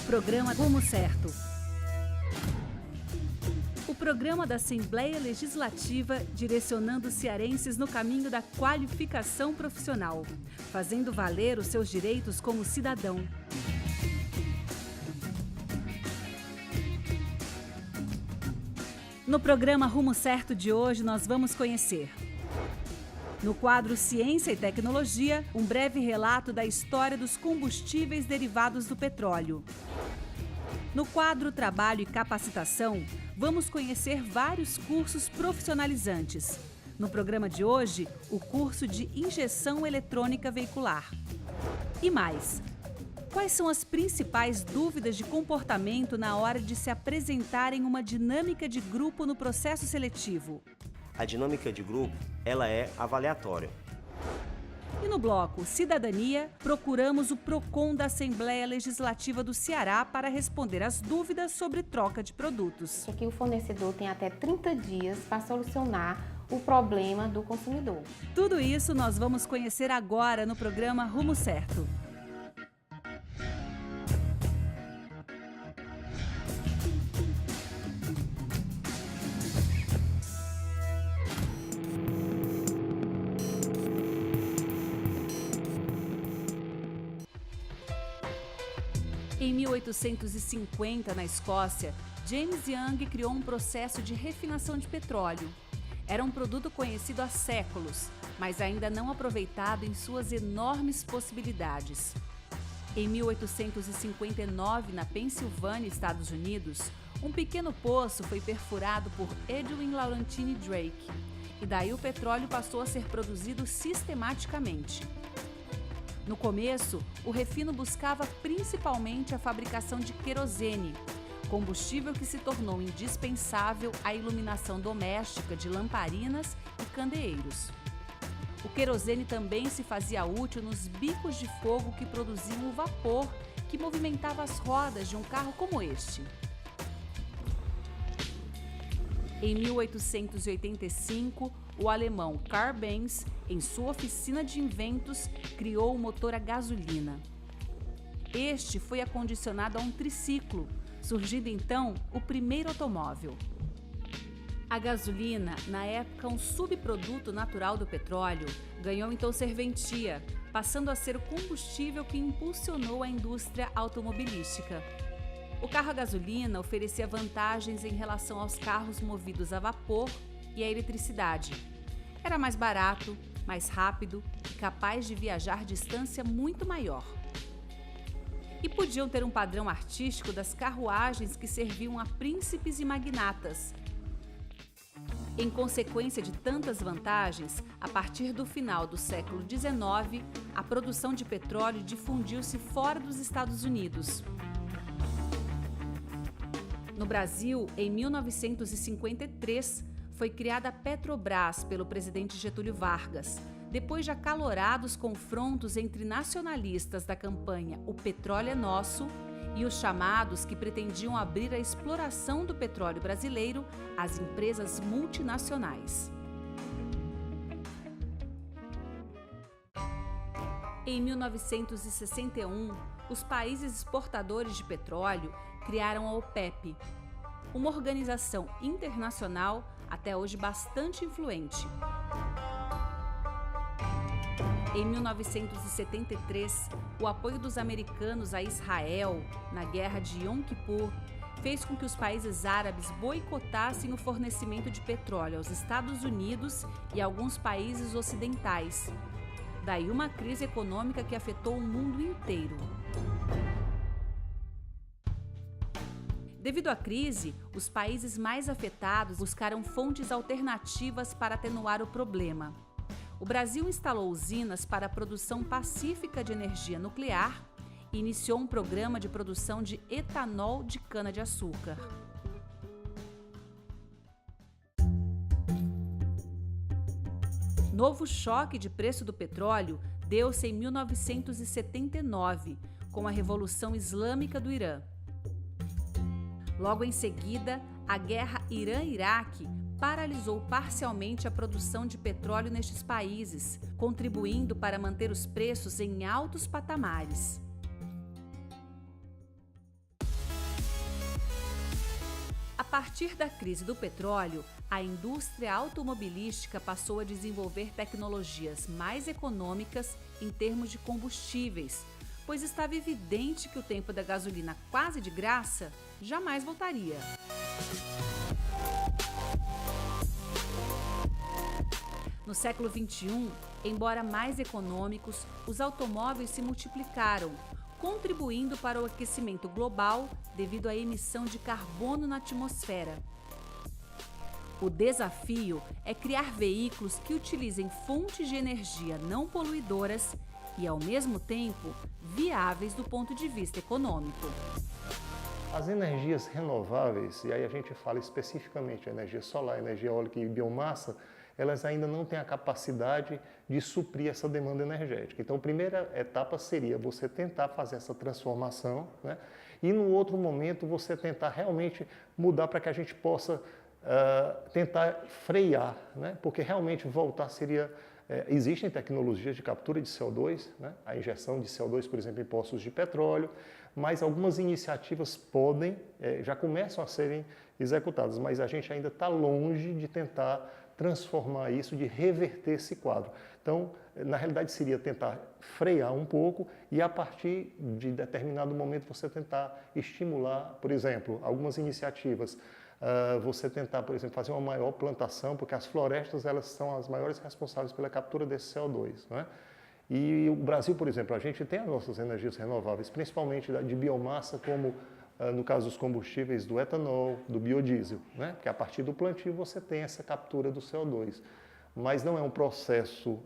programa Rumo Certo. O programa da Assembleia Legislativa direcionando os cearenses no caminho da qualificação profissional, fazendo valer os seus direitos como cidadão. No programa Rumo Certo de hoje, nós vamos conhecer, no quadro Ciência e Tecnologia, um breve relato da história dos combustíveis derivados do petróleo. No quadro Trabalho e Capacitação, vamos conhecer vários cursos profissionalizantes. No programa de hoje, o curso de Injeção Eletrônica Veicular. E mais, quais são as principais dúvidas de comportamento na hora de se apresentar em uma dinâmica de grupo no processo seletivo? A dinâmica de grupo, ela é avaliatória. E no bloco Cidadania, procuramos o PROCON da Assembleia Legislativa do Ceará para responder às dúvidas sobre troca de produtos. Aqui o fornecedor tem até 30 dias para solucionar o problema do consumidor. Tudo isso nós vamos conhecer agora no programa Rumo Certo. Em 1850, na Escócia, James Young criou um processo de refinação de petróleo. Era um produto conhecido há séculos, mas ainda não aproveitado em suas enormes possibilidades. Em 1859, na Pensilvânia, Estados Unidos, um pequeno poço foi perfurado por Edwin Laurentine Drake, e daí o petróleo passou a ser produzido sistematicamente. No começo, o refino buscava principalmente a fabricação de querosene, combustível que se tornou indispensável à iluminação doméstica de lamparinas e candeeiros. O querosene também se fazia útil nos bicos de fogo que produziam o vapor que movimentava as rodas de um carro como este. Em 1885, o alemão Karl Benz, em sua oficina de inventos, criou o motor a gasolina. Este foi acondicionado a um triciclo, surgindo então o primeiro automóvel. A gasolina, na época um subproduto natural do petróleo, ganhou então serventia, passando a ser o combustível que impulsionou a indústria automobilística. O carro a gasolina oferecia vantagens em relação aos carros movidos a vapor e a eletricidade. Era mais barato, mais rápido e capaz de viajar distância muito maior. E podiam ter um padrão artístico das carruagens que serviam a príncipes e magnatas. Em consequência de tantas vantagens, a partir do final do século XIX, a produção de petróleo difundiu-se fora dos Estados Unidos. No Brasil, em 1953, foi criada a Petrobras pelo presidente Getúlio Vargas, depois de acalorados confrontos entre nacionalistas da campanha O Petróleo é Nosso e os chamados que pretendiam abrir a exploração do petróleo brasileiro às empresas multinacionais. Em 1961, os países exportadores de petróleo criaram a OPEP, uma organização internacional até hoje bastante influente. Em 1973, o apoio dos americanos a Israel na Guerra de Yom Kippur fez com que os países árabes boicotassem o fornecimento de petróleo aos Estados Unidos e alguns países ocidentais. Daí uma crise econômica que afetou o mundo inteiro. Devido à crise, os países mais afetados buscaram fontes alternativas para atenuar o problema. O Brasil instalou usinas para a produção pacífica de energia nuclear e iniciou um programa de produção de etanol de cana-de-açúcar. Novo choque de preço do petróleo deu-se em 1979, com a Revolução Islâmica do Irã. Logo em seguida, a guerra Irã-Iraque paralisou parcialmente a produção de petróleo nestes países, contribuindo para manter os preços em altos patamares. partir da crise do petróleo, a indústria automobilística passou a desenvolver tecnologias mais econômicas em termos de combustíveis, pois estava evidente que o tempo da gasolina quase de graça jamais voltaria. No século XXI, embora mais econômicos, os automóveis se multiplicaram, contribuindo para o aquecimento global devido à emissão de carbono na atmosfera. O desafio é criar veículos que utilizem fontes de energia não poluidoras e, ao mesmo tempo, viáveis do ponto de vista econômico. As energias renováveis, e aí a gente fala especificamente energia solar, energia eólica e biomassa, elas ainda não têm a capacidade de suprir essa demanda energética. Então, a primeira etapa seria você tentar fazer essa transformação, né? E, no outro momento, você tentar realmente mudar para que a gente possa tentar frear, né? Porque realmente voltar seria... existem tecnologias de captura de CO2, né? A injeção de CO2, por exemplo, em poços de petróleo, mas algumas iniciativas podem, já começam a serem executadas, mas a gente ainda está longe de tentar transformar isso, de reverter esse quadro. Então, na realidade, seria tentar frear um pouco e, a partir de determinado momento, você tentar estimular, por exemplo, algumas iniciativas. Você tentar, por exemplo, fazer uma maior plantação, porque as florestas elas são as maiores responsáveis pela captura desse CO2, né? E o Brasil, por exemplo, a gente tem as nossas energias renováveis, principalmente de biomassa, como no caso dos combustíveis do etanol, do biodiesel, né? Que a partir do plantio você tem essa captura do CO2. Mas não é um processo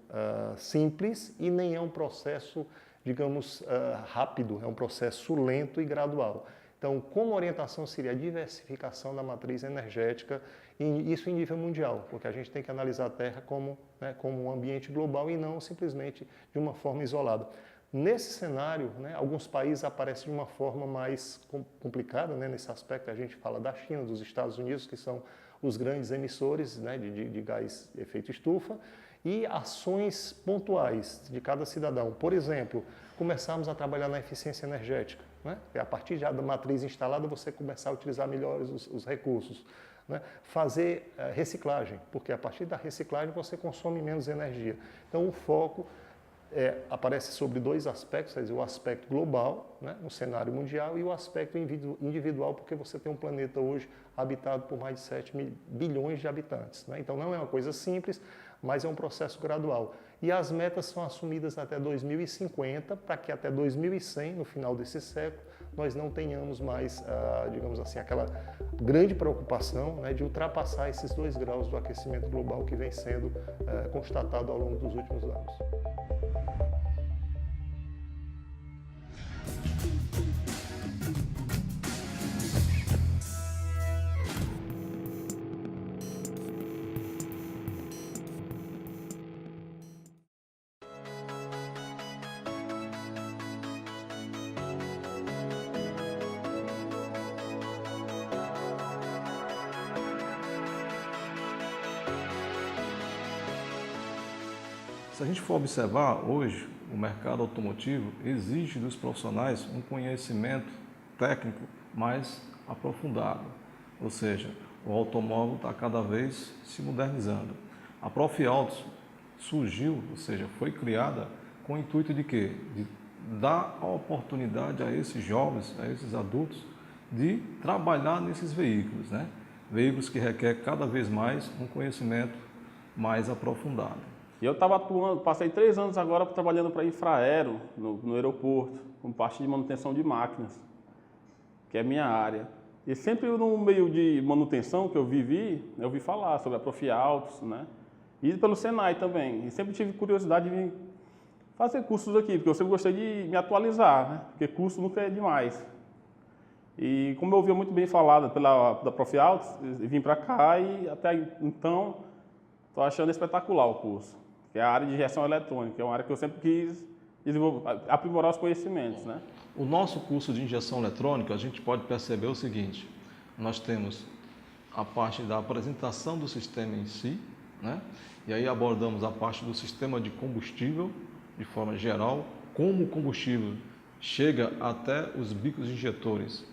simples e nem é um processo, digamos, rápido, é um processo lento e gradual. Então, como orientação seria a diversificação da matriz energética, e isso em nível mundial, porque a gente tem que analisar a Terra como, né, como um ambiente global e não simplesmente de uma forma isolada. Nesse cenário, né, alguns países aparecem de uma forma mais complicada, né, nesse aspecto. A gente fala da China, dos Estados Unidos, que são os grandes emissores, né, de gás de efeito estufa, e ações pontuais de cada cidadão. Por exemplo, começarmos a trabalhar na eficiência energética, né? A partir já da matriz instalada, você começar a utilizar melhor os recursos, né? Fazer reciclagem, porque a partir da reciclagem você consome menos energia. Então, o foco aparece sobre dois aspectos, quer dizer, o aspecto global, né, no cenário mundial, e o aspecto individual, porque você tem um planeta hoje habitado por mais de 7 bilhões de habitantes, né? Então, não é uma coisa simples, mas é um processo gradual. E as metas são assumidas até 2050, para que até 2100, no final desse século, nós não tenhamos mais, digamos assim, aquela grande preocupação, né, de ultrapassar esses 2 graus do aquecimento global que vem sendo constatado ao longo dos últimos anos. Se a gente for observar hoje, o mercado automotivo exige dos profissionais um conhecimento técnico mais aprofundado, ou seja, o automóvel está cada vez se modernizando. A Profiautos surgiu, ou seja, foi criada com o intuito de quê? De dar a oportunidade a esses jovens, a esses adultos, de trabalhar nesses veículos, né? Veículos que requerem cada vez mais um conhecimento mais aprofundado. E eu estava atuando, passei 3 anos agora trabalhando para a Infraero, no aeroporto, como parte de manutenção de máquinas, que é a minha área. E sempre no meio de manutenção que eu ouvi falar sobre a Profiautos, né? E pelo Senai também. E sempre tive curiosidade de vir fazer cursos aqui, porque eu sempre gostei de me atualizar, né? Porque curso nunca é demais. E como eu ouvia muito bem falado da Profiautos, vim para cá e até então estou achando espetacular o curso. Que é a área de injeção eletrônica, é uma área que eu sempre quis aprimorar os conhecimentos, né? O nosso curso de injeção eletrônica, a gente pode perceber o seguinte: nós temos a parte da apresentação do sistema em si, né? E aí abordamos a parte do sistema de combustível, de forma geral, como o combustível chega até os bicos injetores,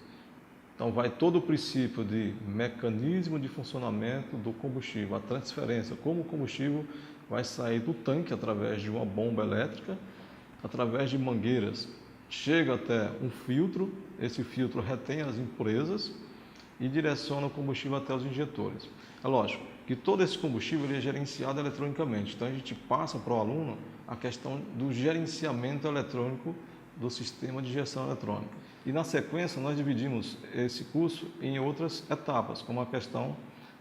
Então vai todo o princípio de mecanismo de funcionamento do combustível, a transferência, como o combustível vai sair do tanque através de uma bomba elétrica, através de mangueiras, chega até um filtro, esse filtro retém as impurezas e direciona o combustível até os injetores. É lógico que todo esse combustível ele é gerenciado eletronicamente, então a gente passa para o aluno a questão do gerenciamento eletrônico do sistema de injeção eletrônica. E na sequência nós dividimos esse curso em outras etapas, como a questão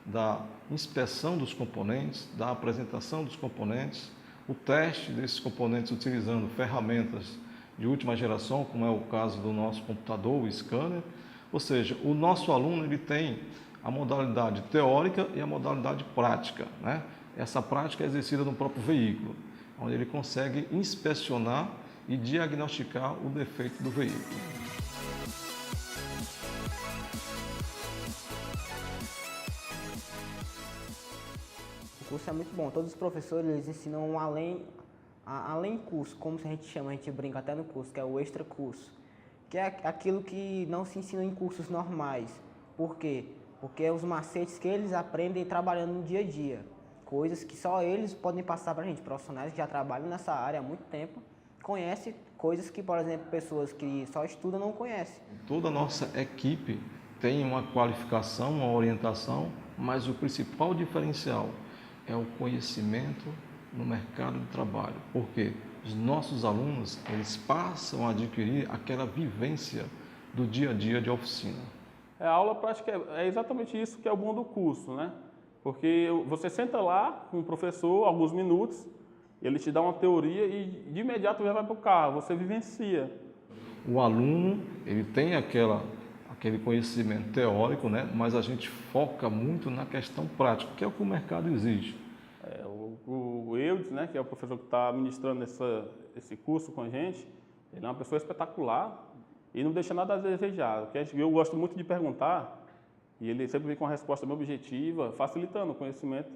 da inspeção dos componentes, da apresentação dos componentes, o teste desses componentes utilizando ferramentas de última geração, como é o caso do nosso computador, o scanner. Ou seja, o nosso aluno ele tem a modalidade teórica e a modalidade prática, né? Essa prática é exercida no próprio veículo, onde ele consegue inspecionar e diagnosticar o defeito do veículo. O curso é muito bom, todos os professores eles ensinam um além curso, como a gente chama, a gente brinca até no curso, que é o extra curso, que é aquilo que não se ensina em cursos normais. Por quê? Porque é os macetes que eles aprendem trabalhando no dia a dia, coisas que só eles podem passar para a gente, profissionais que já trabalham nessa área há muito tempo, conhecem coisas que, por exemplo, pessoas que só estudam não conhecem. Toda a nossa equipe tem uma qualificação, uma orientação, mas o principal diferencial é o conhecimento no mercado de trabalho, porque os nossos alunos eles passam a adquirir aquela vivência do dia a dia de oficina. A aula prática é exatamente isso que é o bom do curso, né? Porque você senta lá com o professor alguns minutos, ele te dá uma teoria e de imediato já vai para o carro, você vivencia. O aluno ele tem aquele conhecimento teórico, né? Mas a gente foca muito na questão prática, que é o que o mercado exige. O Eudes, né, que é o professor que está ministrando esse curso com a gente, ele é uma pessoa espetacular e não deixa nada a desejar. Eu gosto muito de perguntar e ele sempre vem com uma resposta bem objetiva, facilitando o conhecimento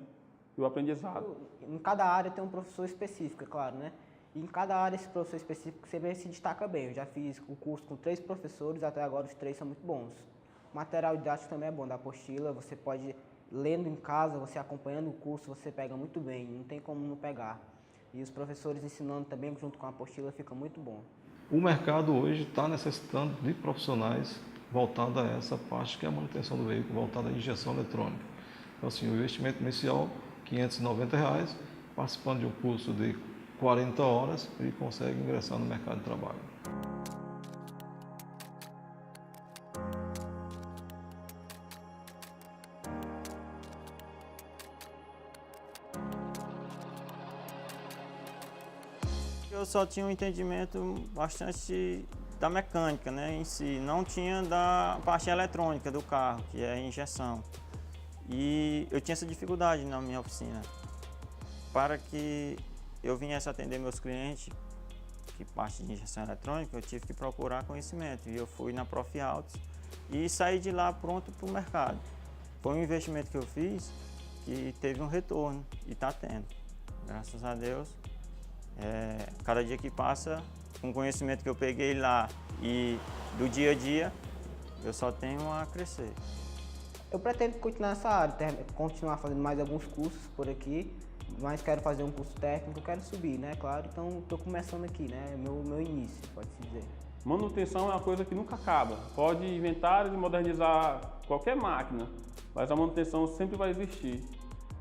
e o aprendizado. Em cada área tem um professor específico, é claro, né? E em cada área esse professor específico sempre se destaca bem. Eu já fiz o curso com 3 professores, até agora os 3 são muito bons. O material didático também é bom, da apostila, você pode, lendo em casa, você acompanhando o curso, você pega muito bem, não tem como não pegar. E os professores ensinando também junto com a apostila fica muito bom. O mercado hoje está necessitando de profissionais voltados a essa parte que é a manutenção do veículo, voltada à injeção eletrônica. Então assim, o investimento inicial, R$ 590, participando de um curso de 40 horas, ele consegue ingressar no mercado de trabalho. Eu só tinha um entendimento bastante da mecânica, né, em si, não tinha da parte eletrônica do carro, que é a injeção. E eu tinha essa dificuldade na minha oficina. Para que eu viesse atender meus clientes, que parte de injeção eletrônica, eu tive que procurar conhecimento. E eu fui na Profiautos e saí de lá pronto para o mercado. Foi um investimento que eu fiz que teve um retorno e está tendo. Graças a Deus. Cada dia que passa, com o conhecimento que eu peguei lá e do dia a dia, eu só tenho a crescer. Eu pretendo continuar nessa área, continuar fazendo mais alguns cursos por aqui, mas quero fazer um curso técnico, quero subir, né, claro, então estou começando aqui, né, meu início, pode-se dizer. Manutenção é uma coisa que nunca acaba. Pode inventar e modernizar qualquer máquina, mas a manutenção sempre vai existir.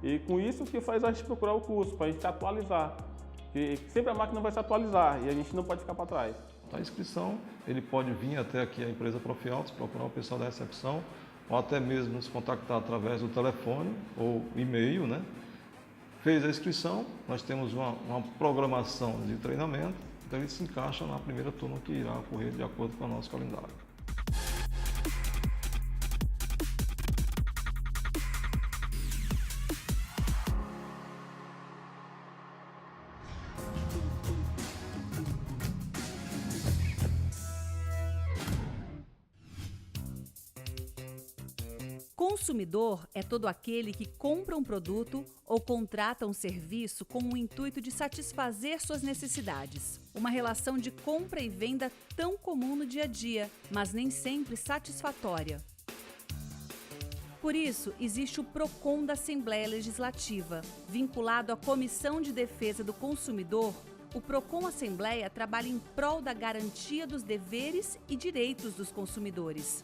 E com isso que faz a gente procurar o curso, para a gente se atualizar. Porque sempre a máquina vai se atualizar e a gente não pode ficar para trás. A inscrição, ele pode vir até aqui a empresa Profiautos, procurar o pessoal da recepção, ou até mesmo nos contactar através do telefone ou e-mail, né? Fez a inscrição, nós temos uma programação de treinamento, então ele se encaixa na primeira turma que irá ocorrer de acordo com o nosso calendário. Consumidor é todo aquele que compra um produto ou contrata um serviço com o intuito de satisfazer suas necessidades. Uma relação de compra e venda tão comum no dia a dia, mas nem sempre satisfatória. Por isso, existe o PROCON da Assembleia Legislativa. Vinculado à Comissão de Defesa do Consumidor, o PROCON Assembleia trabalha em prol da garantia dos deveres e direitos dos consumidores.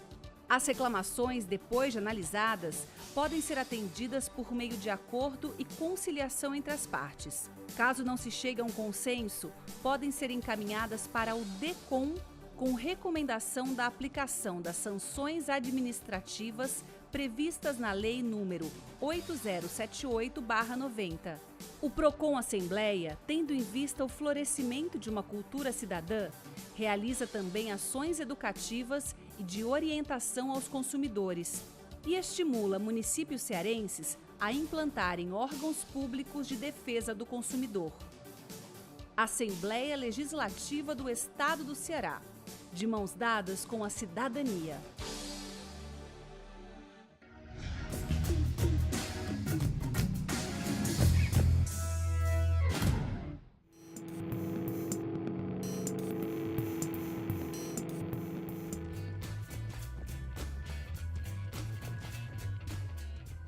As reclamações, depois de analisadas, podem ser atendidas por meio de acordo e conciliação entre as partes. Caso não se chegue a um consenso, podem ser encaminhadas para o DECOM com recomendação da aplicação das sanções administrativas previstas na Lei nº 8078/90. O PROCON Assembleia, tendo em vista o florescimento de uma cultura cidadã, realiza também ações educativas e de orientação aos consumidores e estimula municípios cearenses a implantarem órgãos públicos de defesa do consumidor. Assembleia Legislativa do Estado do Ceará, de mãos dadas com a cidadania.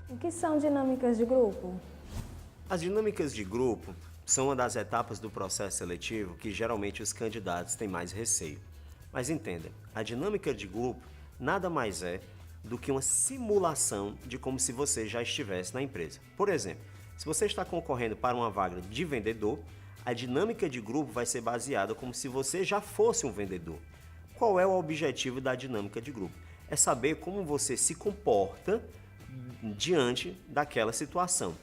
O que são dinâmicas de grupo? As dinâmicas de grupo são uma das etapas do processo seletivo que geralmente os candidatos têm mais receio. Mas entenda, a dinâmica de grupo nada mais é do que uma simulação de como se você já estivesse na empresa. Por exemplo, se você está concorrendo para uma vaga de vendedor, a dinâmica de grupo vai ser baseada como se você já fosse um vendedor. Qual é o objetivo da dinâmica de grupo? É saber como você se comporta diante daquela situação.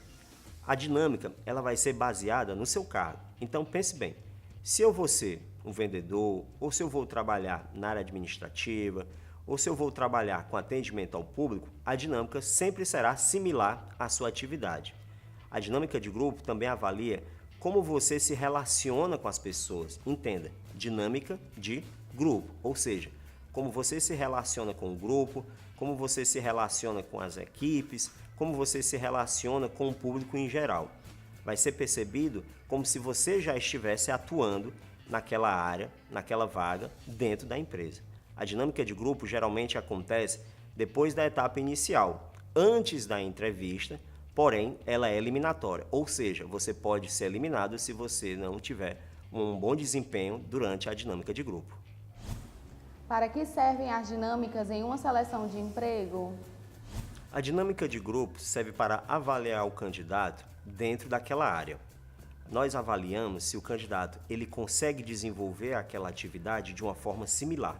A dinâmica ela vai ser baseada no seu cargo. Então pense bem, se eu vou ser um vendedor, ou se eu vou trabalhar na área administrativa, ou se eu vou trabalhar com atendimento ao público, a dinâmica sempre será similar à sua atividade. A dinâmica de grupo também avalia como você se relaciona com as pessoas. Entenda, dinâmica de grupo, ou seja, como você se relaciona com o grupo, como você se relaciona com as equipes, como você se relaciona com o público em geral. Vai ser percebido como se você já estivesse atuando naquela área, naquela vaga, dentro da empresa. A dinâmica de grupo geralmente acontece depois da etapa inicial, antes da entrevista, porém ela é eliminatória, ou seja, você pode ser eliminado se você não tiver um bom desempenho durante a dinâmica de grupo. Para que servem as dinâmicas em uma seleção de emprego? A dinâmica de grupo serve para avaliar o candidato dentro daquela área. Nós avaliamos se o candidato ele consegue desenvolver aquela atividade de uma forma similar.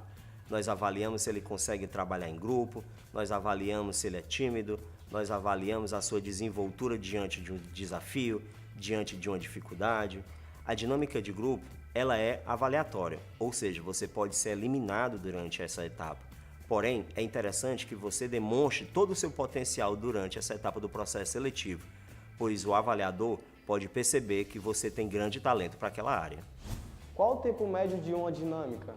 Nós avaliamos se ele consegue trabalhar em grupo, nós avaliamos se ele é tímido, nós avaliamos a sua desenvoltura diante de um desafio, diante de uma dificuldade. A dinâmica de grupo ela é avaliatória, ou seja, você pode ser eliminado durante essa etapa. Porém, é interessante que você demonstre todo o seu potencial durante essa etapa do processo seletivo, pois o avaliador pode perceber que você tem grande talento para aquela área. Qual o tempo médio de uma dinâmica?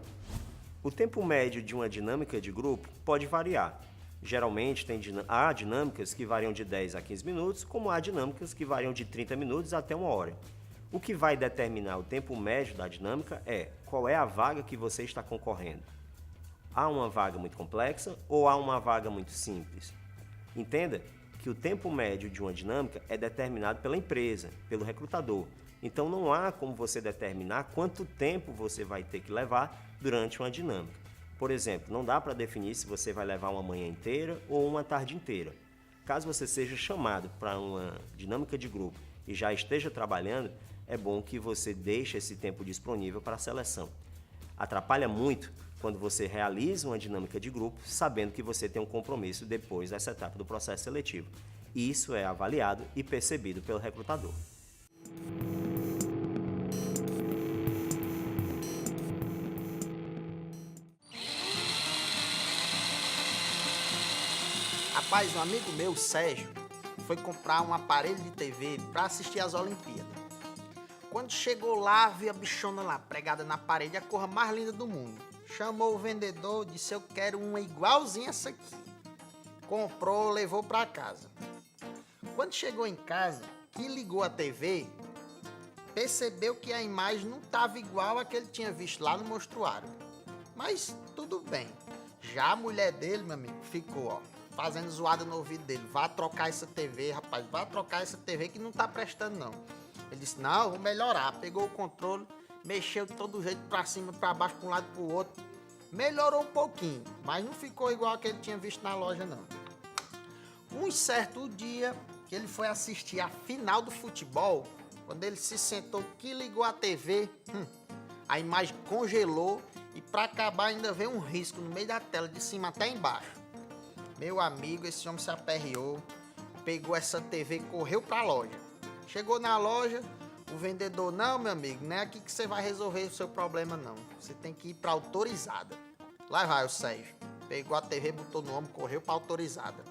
O tempo médio de uma dinâmica de grupo pode variar. Geralmente há dinâmicas que variam de 10 a 15 minutos, como há dinâmicas que variam de 30 minutos até 1 hora. O que vai determinar o tempo médio da dinâmica é qual é a vaga que você está concorrendo. Há uma vaga muito complexa ou há uma vaga muito simples? Entenda que o tempo médio de uma dinâmica é determinado pela empresa, pelo recrutador. Então não há como você determinar quanto tempo você vai ter que levar durante uma dinâmica. Por exemplo, não dá para definir se você vai levar uma manhã inteira ou uma tarde inteira. Caso você seja chamado para uma dinâmica de grupo e já esteja trabalhando, é bom que você deixe esse tempo disponível para a seleção. Atrapalha muito quando você realiza uma dinâmica de grupo sabendo que você tem um compromisso depois dessa etapa do processo seletivo. Isso é avaliado e percebido pelo recrutador. Rapaz, um amigo meu, Sérgio, foi comprar um aparelho de TV para assistir às Olimpíadas. Quando chegou lá, viu a bichona lá, pregada na parede, a cor mais linda do mundo. Chamou o vendedor, disse, eu quero uma igualzinha essa aqui. Comprou, levou para casa. Quando chegou em casa, que ligou a TV, percebeu que a imagem não estava igual a que ele tinha visto lá no mostruário. Mas tudo bem. Já a mulher dele, meu amigo, ficou, fazendo zoada no ouvido dele. Vá trocar essa TV, rapaz, vá trocar essa TV que não tá prestando não. Ele disse, não, vou melhorar. Pegou o controle, mexeu de todo jeito, pra cima, pra baixo, pra um lado, pro outro. Melhorou um pouquinho, mas não ficou igual a que ele tinha visto na loja não. Um certo dia que ele foi assistir a final do futebol, quando ele se sentou que ligou a TV, a imagem congelou e para acabar ainda veio um risco no meio da tela, de cima até embaixo. Meu amigo, esse homem se aperreou, pegou essa TV e correu para a loja. Chegou na loja, o vendedor, não meu amigo, não é aqui que você vai resolver o seu problema não, você tem que ir para autorizada. Lá vai o Sérgio, pegou a TV, botou no ombro, correu para autorizada.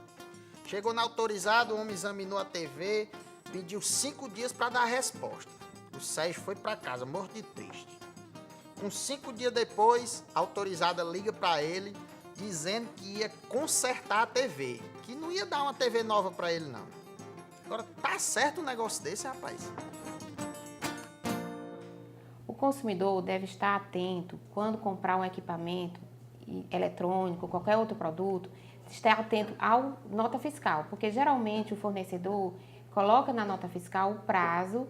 Chegou na autorizada, o homem examinou a TV, pediu 5 dias para dar a resposta. O Sérgio foi para casa, morto de triste. Uns 5 dias depois, a autorizada liga para ele, dizendo que ia consertar a TV, que não ia dar uma TV nova para ele não. Agora, tá certo um negócio desse, rapaz? O consumidor deve estar atento quando comprar um equipamento eletrônico, qualquer outro produto, estar atento à nota fiscal, porque geralmente o fornecedor coloca na nota fiscal o prazo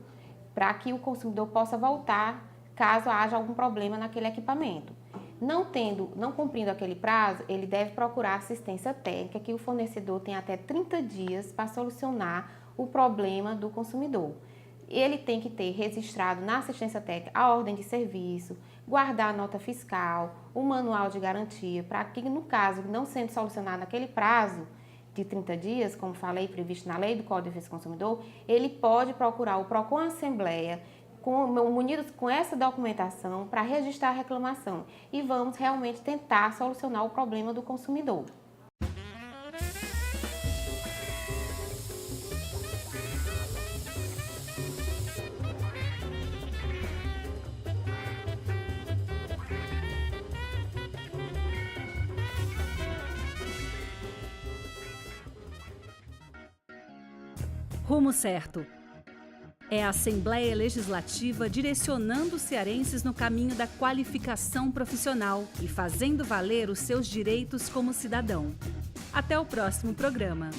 para que o consumidor possa voltar caso haja algum problema naquele equipamento. Não cumprindo aquele prazo, ele deve procurar assistência técnica, que o fornecedor tem até 30 dias para solucionar o problema do consumidor. Ele tem que ter registrado na assistência técnica a ordem de serviço, guardar a nota fiscal, o manual de garantia, para que no caso não sendo solucionado naquele prazo de 30 dias, como falei, previsto na Lei do Código de Defesa do Consumidor, ele pode procurar o PROCON Assembleia, munidos com essa documentação para registrar a reclamação e vamos realmente tentar solucionar o problema do consumidor. Rumo Certo. É a Assembleia Legislativa direcionando os cearenses no caminho da qualificação profissional e fazendo valer os seus direitos como cidadão. Até o próximo programa.